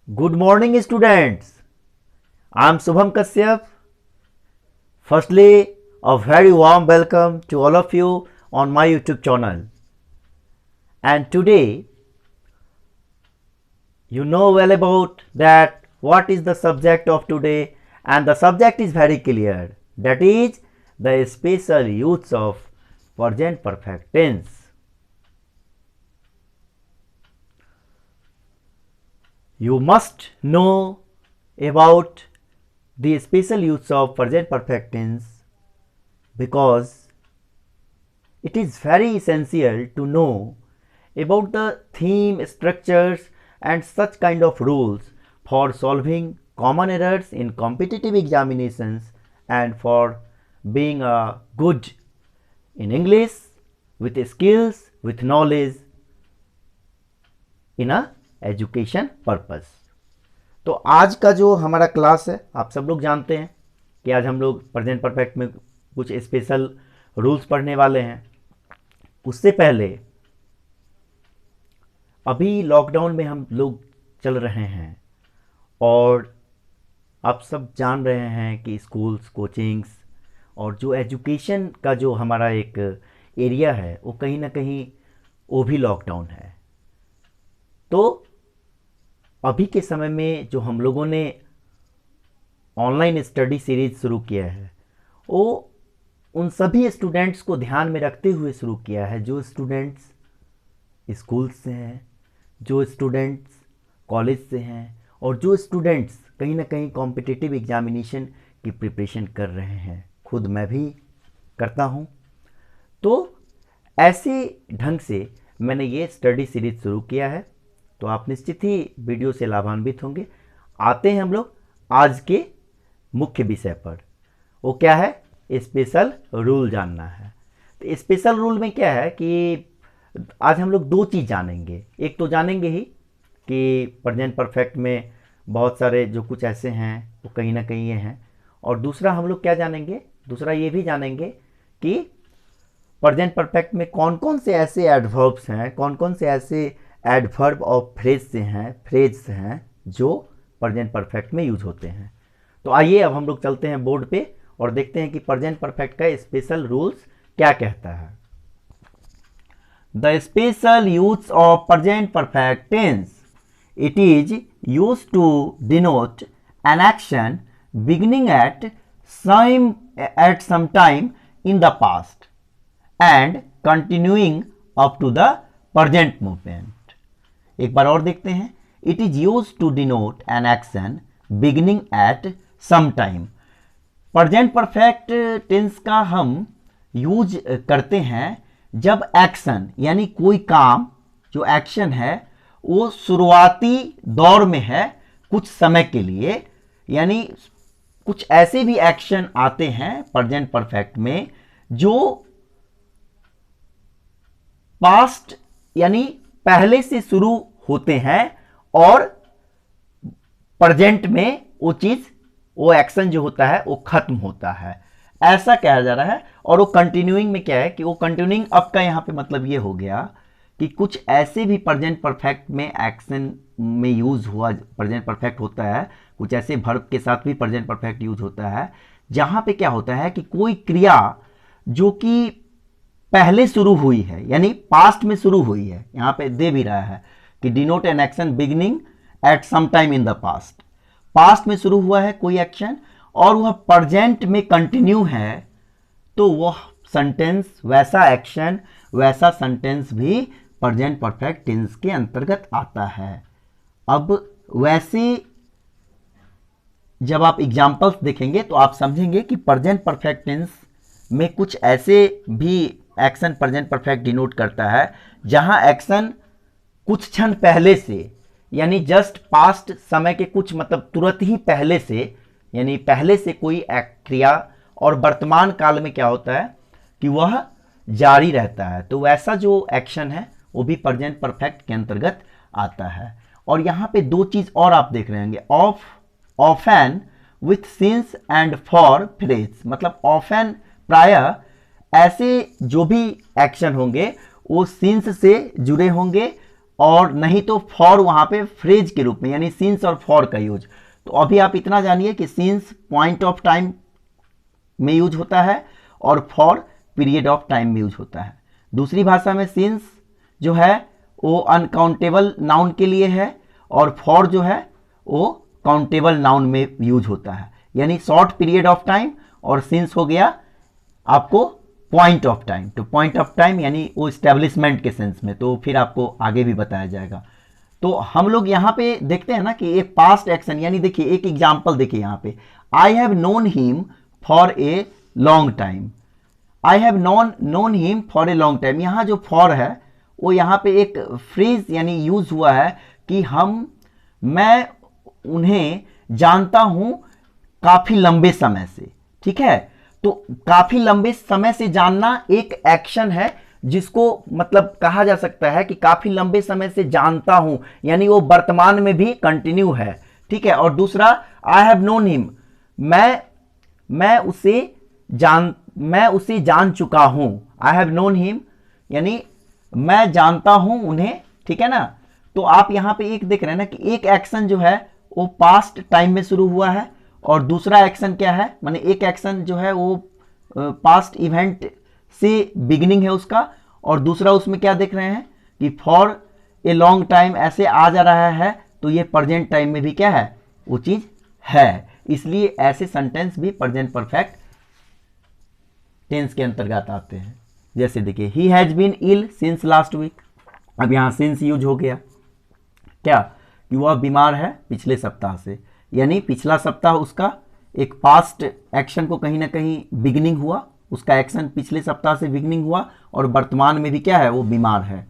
Good morning, students. I am Subham Kashyap. Firstly, a very warm welcome to all of you on my YouTube channel. And today, you know well about that what is the subject of today, and the subject is very clear. That is the special use of present perfect tense. You must know about the special use of present perfect tense because it is very essential to know about the theme, structures and such kind of rules for solving common errors in competitive examinations and for being a good in English with skills, with knowledge in a education purpose. तो आज का जो हमारा class है, आप सब लोग जानते हैं कि आज हम लोग प्रेजेंट परफेक्ट में कुछ स्पेशल रूल्स पढ़ने वाले हैं। उससे पहले अभी लॉकडाउन में हम लोग चल रहे हैं और आप सब जान रहे हैं कि स्कूल्स, कोचिंग्स और जो एजुकेशन का जो हमारा एक एरिया है वो कहीं ना कहीं वो भी लॉकडाउन है। तो अभी के समय में जो हम लोगों ने ऑनलाइन स्टडी सीरीज शुरू किया है वो उन सभी स्टूडेंट्स को ध्यान में रखते हुए शुरू किया है जो स्टूडेंट्स स्कूल से हैं, जो स्टूडेंट्स कॉलेज से हैं और जो स्टूडेंट्स कहीं ना कहीं कॉम्पिटिटिव एग्जामिनेशन की प्रिपरेशन कर रहे हैं। खुद मैं भी करता हूँ। तो ऐसे ढंग से मैंने ये स्टडी सीरीज शुरू किया है, तो आप निश्चित ही वीडियो से लाभान्वित होंगे। आते हैं हम लोग आज के मुख्य विषय पर। वो क्या है? स्पेशल रूल जानना है। तो स्पेशल रूल में क्या है कि आज हम लोग दो चीज़ जानेंगे। एक तो जानेंगे ही कि प्रेजेंट परफेक्ट में बहुत सारे जो कुछ ऐसे हैं वो कहीं ना कहीं ये हैं, और दूसरा हम लोग क्या जानेंगे, दूसरा ये भी जानेंगे कि प्रेजेंट परफेक्ट में कौन कौन से ऐसे एडवर्ब्स हैं, कौन कौन से ऐसे एडवर्ब और फ्रेज हैं जो प्रेजेंट परफेक्ट में यूज होते हैं। तो आइए अब हम लोग चलते हैं बोर्ड पे और देखते हैं कि प्रेजेंट परफेक्ट का स्पेशल रूल्स क्या कहता है। The special use of present perfect tense, it is use to denote an action beginning at some time in the past and continuing up to the present movement. एक बार और देखते हैं। It is use to denote an action beginning at some time. Present perfect tense का हम use करते हैं जब एक्शन यानी कोई काम, जो एक्शन है वो शुरुआती दौर में है कुछ समय के लिए, यानी कुछ ऐसे भी एक्शन आते हैं प्रेजेंट परफेक्ट में जो पास्ट यानी पहले से शुरू होते हैं और प्रेजेंट में वो चीज, वो एक्शन जो होता है वो खत्म होता है, ऐसा कहा जा रहा है। और वो कंटिन्यूइंग में क्या है कि वो कंटिन्यूइंग अप का यहां पे मतलब ये हो गया कि कुछ ऐसे भी प्रेजेंट परफेक्ट में एक्शन में यूज हुआ प्रेजेंट परफेक्ट होता है, कुछ ऐसे वर्ब के साथ भी प्रेजेंट परफेक्ट यूज होता है जहां पे क्या होता है कि कोई क्रिया जो कि पहले शुरू हुई है यानी पास्ट में शुरू हुई है, यहां पे दे भी रहा है कि denote an action beginning at some time in the past. Past में शुरू हुआ है कोई एक्शन और वह प्रेजेंट में कंटिन्यू है, तो वह सेंटेंस, वैसा एक्शन, वैसा सेंटेंस भी प्रेजेंट परफेक्ट टेंस के अंतर्गत आता है। अब वैसे जब आप एग्जांपल्स देखेंगे तो आप समझेंगे कि प्रेजेंट परफेक्ट टेंस में कुछ ऐसे भी एक्शन प्रेजेंट परफेक्ट डिनोट करता है जहां एक्शन कुछ क्षण पहले से यानी जस्ट पास्ट समय के कुछ मतलब तुरंत ही पहले से, यानी पहले से कोई क्रिया और वर्तमान काल में क्या होता है कि वह जारी रहता है, तो वैसा जो एक्शन है वो भी प्रेजेंट परफेक्ट के अंतर्गत आता है। और यहां पे दो चीज और आप देख रहे होंगे, of, often with since and for phrase, मतलब ऑफन प्रायः ऐसे जो भी एक्शन होंगे वो सिंस से जुड़े होंगे और नहीं तो फॉर वहाँ पे फ्रेज के रूप में, यानी सिंस और फॉर का यूज। तो अभी आप इतना जानिए कि सिंस पॉइंट ऑफ टाइम में यूज होता है और फॉर पीरियड ऑफ टाइम में यूज होता है। दूसरी भाषा में सिंस जो है वो अनकाउंटेबल नाउन के लिए है और फॉर जो है वो काउंटेबल नाउन में यूज होता है, यानी शॉर्ट पीरियड ऑफ टाइम, और सिंस हो गया आपको पॉइंट ऑफ टाइम। तो पॉइंट ऑफ टाइम यानी वो स्टैब्लिशमेंट के सेंस में, तो फिर आपको आगे भी बताया जाएगा। तो हम लोग यहाँ पे देखते हैं ना कि एक पास्ट एक्शन, यानी देखिए एक एग्जांपल देखिए यहाँ पे, I have known him for a long time. I have known him for a long time, यहाँ जो फॉर है वो यहाँ पे एक फ्रेज यानी यूज हुआ है कि मैं उन्हें जानता हूं काफी लंबे समय से। ठीक है, तो काफी लंबे समय से जानना एक एक्शन है जिसको मतलब कहा जा सकता है कि काफी लंबे समय से जानता हूं, यानी वो वर्तमान में भी कंटिन्यू है। ठीक है, और दूसरा आई हैव नोन हिम, मैं उसे जान चुका हूं। आई हैव नोन हिम यानी मैं जानता हूं उन्हें। ठीक है ना, तो आप यहां पे एक देख रहे हैं ना कि एक एक्शन जो है वो पास्ट टाइम में शुरू हुआ है और दूसरा एक्शन क्या है, माने एक एक्शन जो है वो पास्ट इवेंट से बिगिनिंग है उसका, और दूसरा उसमें क्या देख रहे हैं कि फॉर ए लॉन्ग टाइम ऐसे आ जा रहा है, तो ये प्रेजेंट टाइम में भी क्या है, वो चीज है। इसलिए ऐसे सेंटेंस भी प्रेजेंट परफेक्ट टेंस के अंतर्गत आते हैं। जैसे देखिए ही has been ill since last week, अब यहाँ सिंस यूज हो गया क्या कि वह बीमार है पिछले सप्ताह से, यानी पिछला सप्ताह उसका एक पास्ट एक्शन को कहीं ना कहीं बिगिनिंग हुआ, उसका एक्शन पिछले सप्ताह से बिगिनिंग हुआ और वर्तमान में भी क्या है, वो बीमार है।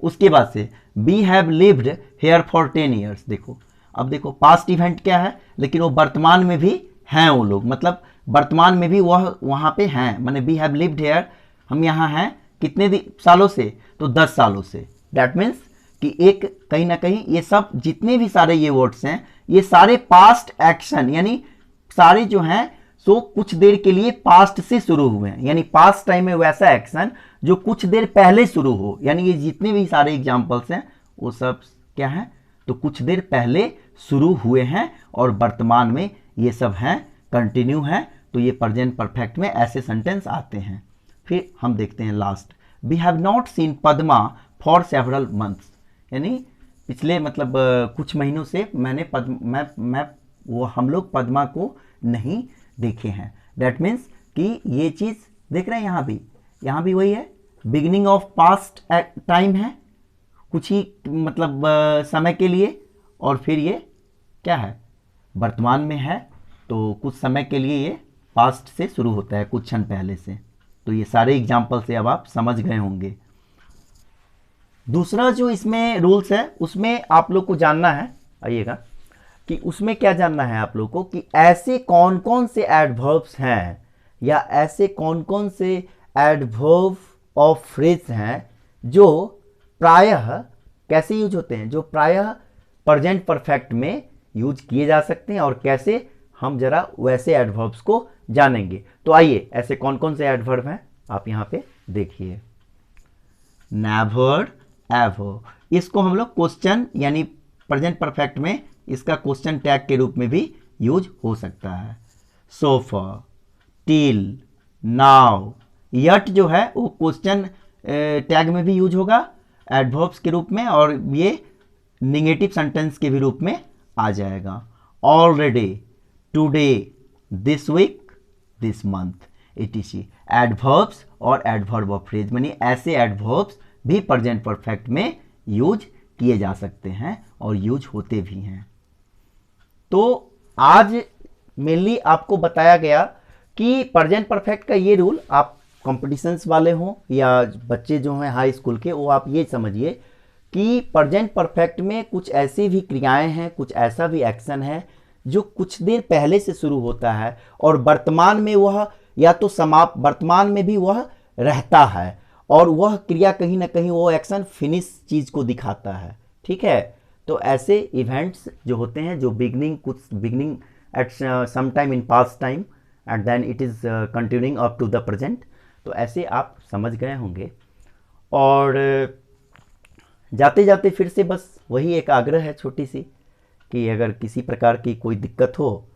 उसके बाद से we have lived here for 10 years, देखो अब देखो पास्ट इवेंट क्या है, लेकिन वो वर्तमान में भी हैं वो लोग, मतलब वर्तमान में भी वह वहाँ पे हैं, माने वी हैव लिव्ड हेयर, हम यहाँ हैं कितने सालों से, तो 10 सालों से। दैट मीन्स कि एक कहीं ना कहीं ये सब जितने भी सारे ये वर्ड्स हैं ये सारे पास्ट एक्शन, यानी सारे जो हैं सो कुछ देर के लिए पास्ट से शुरू हुए हैं, यानी पास्ट टाइम में वैसा एक्शन जो कुछ देर पहले शुरू हो, यानी ये जितने भी सारे एग्जाम्पल्स हैं वो सब क्या है, तो कुछ देर पहले शुरू हुए हैं और वर्तमान में ये सब हैं, कंटिन्यू हैं। तो ये प्रेजेंट परफेक्ट में ऐसे सेंटेंस आते हैं। फिर हम देखते हैं last, we have not seen Padma for several months, यानी पिछले मतलब कुछ महीनों से हम लोग पद्मा को नहीं देखे हैं। दैट मीन्स कि ये चीज़ देख रहे हैं यहाँ भी वही है, बिगिनिंग ऑफ पास्ट टाइम है कुछ ही मतलब समय के लिए, और फिर ये क्या है, वर्तमान में है, तो कुछ समय के लिए ये पास्ट से शुरू होता है कुछ क्षण पहले से। तो ये सारे एग्जाम्पल से अब आप समझ गए होंगे। दूसरा जो इसमें रूल्स है उसमें आप लोग को जानना है, आइएगा कि उसमें क्या जानना है आप लोग को कि ऐसे कौन कौन से एडवर्ब्स हैं या ऐसे कौन कौन से एडवर्ब ऑफ फ्रेज हैं जो प्रायः कैसे यूज होते हैं, जो प्रायः प्रेजेंट परफेक्ट में यूज किए जा सकते हैं, और कैसे हम जरा वैसे एडवर्ब्स को जानेंगे। तो आइए ऐसे कौन कौन से एडवर्ब हैं आप यहाँ पे देखिए। नेवर एवर, इसको हम लोग क्वेश्चन यानी प्रेजेंट परफेक्ट में इसका क्वेश्चन टैग के रूप में भी यूज हो सकता है। सोफा, टिल, नाउ, यट जो है वो क्वेश्चन टैग में भी यूज होगा एडवर्ब्स के रूप में, और ये निगेटिव सेंटेंस के भी रूप में आ जाएगा। Already, today, this week, this month, etc। Adverbs और एडवर्ब ऑफ फ्रेज मानी ऐसे एडवर्ब्स भी प्रेजेंट परफेक्ट में यूज किए जा सकते हैं और यूज होते भी हैं। तो आज मेनली आपको बताया गया कि प्रेजेंट परफेक्ट का ये रूल, आप कॉम्पिटिशन्स वाले हों या बच्चे जो हैं हाई स्कूल के, वो आप ये समझिए कि प्रेजेंट परफेक्ट में कुछ ऐसी भी क्रियाएं हैं, कुछ ऐसा भी एक्शन है जो कुछ देर पहले से शुरू होता है और वर्तमान में वह या तो समाप्त, वर्तमान में भी वह रहता है, और वह क्रिया कहीं ना कहीं वो एक्शन फिनिश चीज़ को दिखाता है। ठीक है, तो ऐसे इवेंट्स जो होते हैं जो beginning at some time in past time and then it is continuing up to the present, तो ऐसे आप समझ गए होंगे। और जाते जाते फिर से बस वही एक आग्रह है छोटी सी, कि अगर किसी प्रकार की कोई दिक्कत हो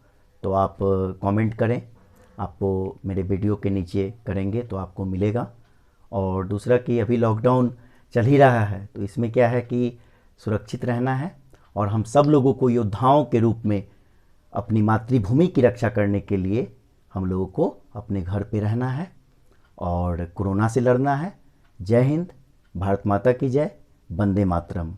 तो आप कमेंट करें, आपको मेरे वीडियो के नीचे करेंगे तो आपको मिलेगा। और दूसरा कि अभी लॉकडाउन चल ही रहा है, तो इसमें क्या है कि सुरक्षित रहना है, और हम सब लोगों को योद्धाओं के रूप में अपनी मातृभूमि की रक्षा करने के लिए हम लोगों को अपने घर पे रहना है और कोरोना से लड़ना है। जय हिंद, भारत माता की जय, वंदे मातरम।